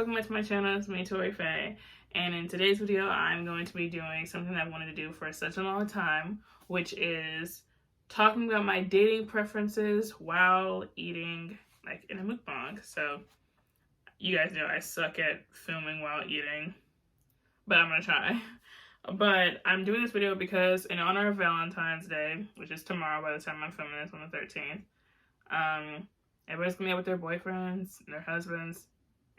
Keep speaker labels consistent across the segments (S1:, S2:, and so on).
S1: welcome back to my channel. It's me, Tori Faye, and in today's video I'm going to be doing something that I've wanted to do for such a long time, which is talking about my dating preferences while eating, like in a mukbang. So you guys know I suck at filming while eating, but I'm gonna try. But I'm doing this video because in honor of Valentine's Day, which is tomorrow by the time I'm filming this on the 13th, everybody's gonna be out with their boyfriends and their husbands,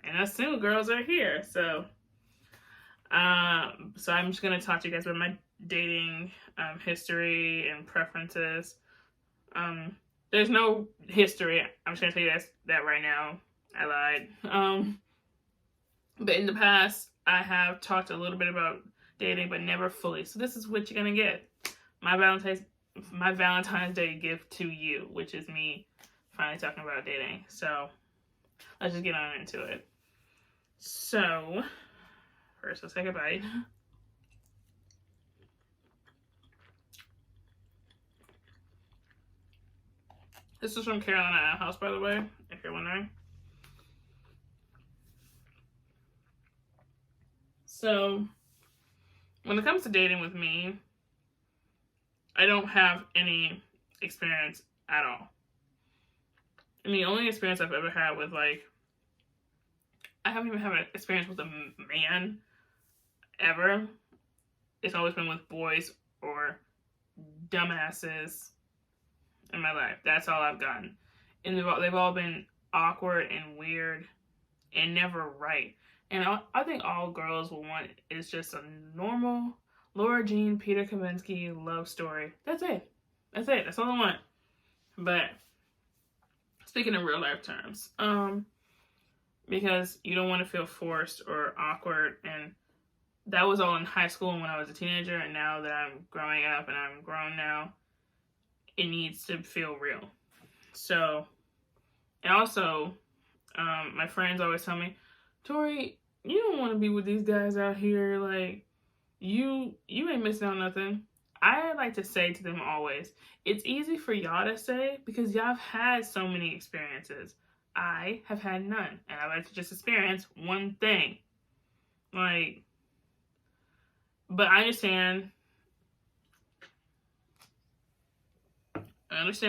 S1: and us single girls are here. So I'm just gonna talk to you guys about my dating history and preferences. There's no history. I'm just gonna tell you guys that right now. I lied. But in the past, I have talked a little bit about dating, but never fully. So this is what you're gonna get: my Valentine's Day gift to you, which is me finally talking about dating. So let's just get on into it. So first, let's take a bite. This is from Carolina House, by the way, if you're wondering. So when it comes to dating with me, I don't have any experience at all. I mean, the only experience I've ever had with, like, I haven't even had an experience with a man ever. It's always been with boys or dumbasses in my life. That's all I've gotten. And they've all been awkward and weird and never right. And I think all girls will want is just a normal Laura Jean, Peter Kavinsky love story. That's it. That's it. That's all I want. But speaking in real life terms, because you don't want to feel forced or awkward, and that was all in high school and when I was a teenager, and now that I'm growing up and I'm grown now, it needs to feel real. So, and also, my friends always tell me, Tori, you don't want to be with these guys out here, like, you ain't missing out nothing. I like to say to them always, it's easy for y'all to say because y'all have had so many experiences. I have had none, and I like to just experience one thing. Like, but I understand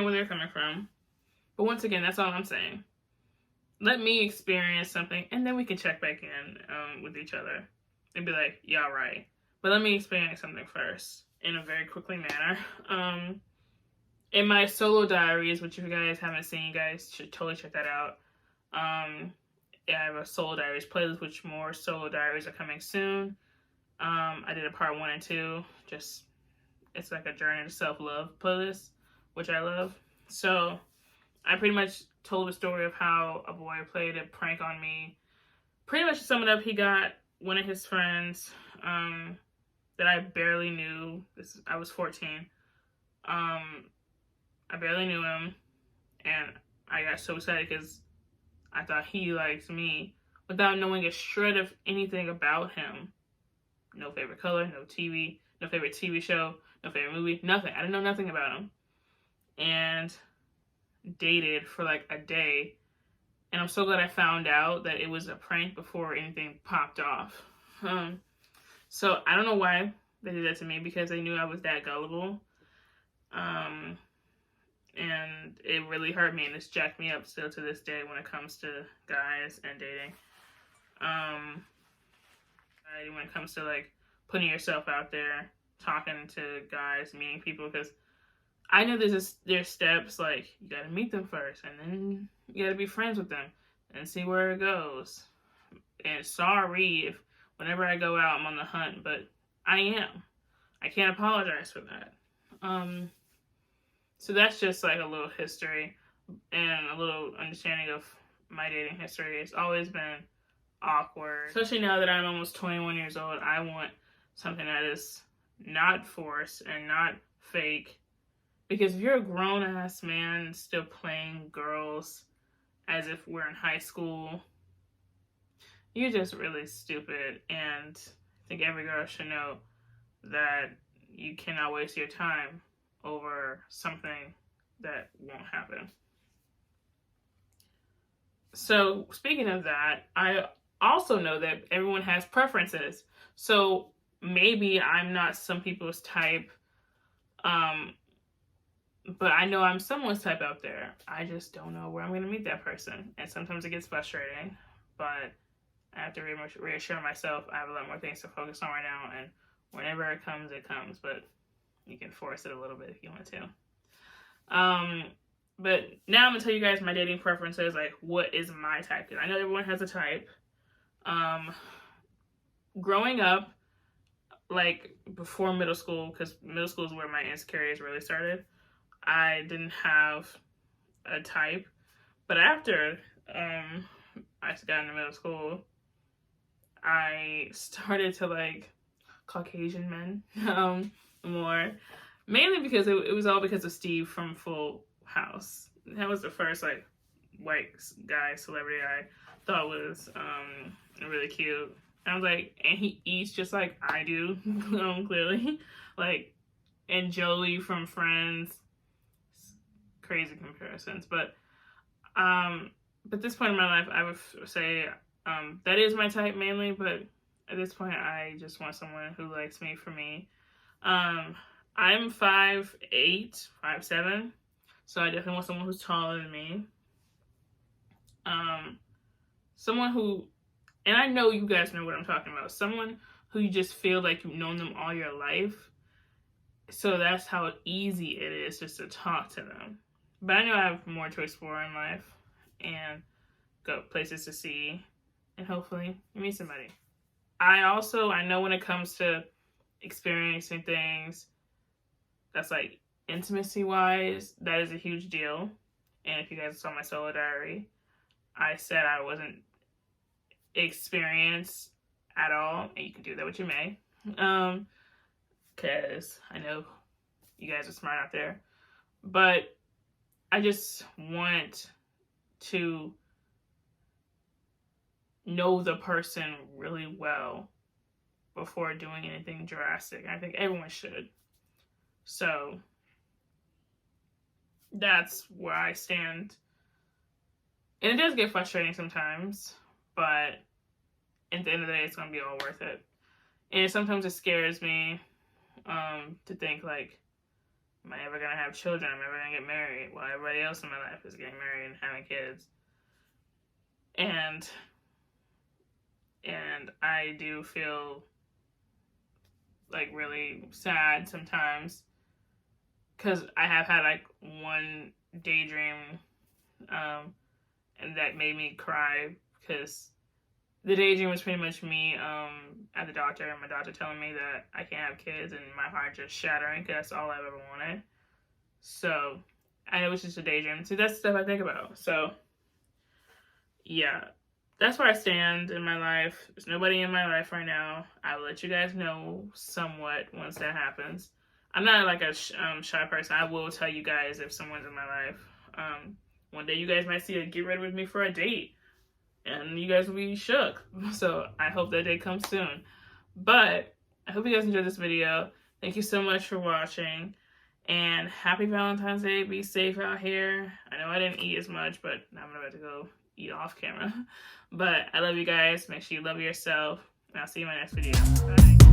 S1: where they're coming from. But once again, that's all I'm saying. Let me experience something, and then we can check back in with each other and be like, y'all right. But let me experience something first in a very quickly manner. In my solo diaries, which if you guys haven't seen, you guys should totally check that out. I have a solo diaries playlist, which more solo diaries are coming soon. I did a part 1 and 2. Just, it's like a journey to self-love playlist, which I love. So I pretty much told the story of how a boy played a prank on me. Pretty much to sum it up, he got one of his friends that I barely knew. I was 14. I barely knew him, and I got so excited because I thought he liked me without knowing a shred of anything about him. No favorite color, no favorite TV show, no favorite movie, nothing. I didn't know nothing about him. And dated for like a day, and I'm so glad I found out that it was a prank before anything popped off. So I don't know why they did that to me, because they knew I was that gullible. And it really hurt me, and it's jacked me up still to this day when it comes to guys and dating. When it comes to like putting yourself out there, talking to guys, meeting people, because I know there's steps, like you gotta meet them first, and then you gotta be friends with them and see where it goes. And sorry if whenever I go out I'm on the hunt, but I am. I can't apologize for that. So that's just like a little history and a little understanding of my dating history. It's always been awkward. Especially now that I'm almost 21 years old, I want something that is not forced and not fake. Because if you're a grown-ass man still playing girls as if we're in high school, you're just really stupid. And I think every girl should know that you cannot waste your time over something that won't happen. So speaking of that, I also know that everyone has preferences. So maybe I'm not some people's type, but I know I'm someone's type out there. I just don't know where I'm going to meet that person. And sometimes it gets frustrating, but I have to reassure myself I have a lot more things to focus on right now. And whenever it comes, it comes. But you can force it a little bit if you want to. But now I'm going to tell you guys my dating preferences. Like, what is my type? Because I know everyone has a type. Growing up, like before middle school, because middle school is where my insecurities really started, I didn't have a type. But after I got into middle school, I started to like Caucasian men more, mainly because it was all because of Steve from Full House. That was the first like white guy celebrity I thought was really cute. I was like, and he eats just like I do, clearly. Like, and Joey from Friends. Crazy comparisons, but at this point in my life, I would say that is my type mainly. But at this point, I just want someone who likes me for me. I'm 5'8", 5'7", so I definitely want someone who's taller than me. Someone who, and I know you guys know what I'm talking about. Someone who you just feel like you've known them all your life. So that's how easy it is just to talk to them. But I know I have more to explore in life and go places to see and hopefully meet somebody. I know when it comes to experiencing things that's like intimacy wise, that is a huge deal. And if you guys saw my solo diary, I said I wasn't experienced at all, and you can do that what you may. Because I know you guys are smart out there. But I just want to know the person really well before doing anything drastic. I think everyone should. So that's where I stand. And it does get frustrating sometimes, but at the end of the day, it's going to be all worth it. And sometimes it scares me to think like, am I ever going to have children? Am I ever going to get married? Well, everybody else in my life is getting married and having kids. And I do feel like really sad sometimes because I have had like one daydream and that made me cry because the daydream was pretty much me at the doctor and my doctor telling me that I can't have kids and my heart just shattering because that's all I've ever wanted. So it was just a daydream. So that's stuff I think about. So yeah, that's where I stand in my life. There's nobody in my life right now. I will let you guys know somewhat once that happens. I'm not like a shy person. I will tell you guys if someone's in my life. One day you guys might see a get ready with me for a date. And you guys will be shook. So I hope that day comes soon. But I hope you guys enjoyed this video. Thank you so much for watching. And happy Valentine's Day. Be safe out here. I know I didn't eat as much, but now I'm about to go eat off camera. But I love you guys. Make sure you love yourself. And I'll see you in my next video. Bye.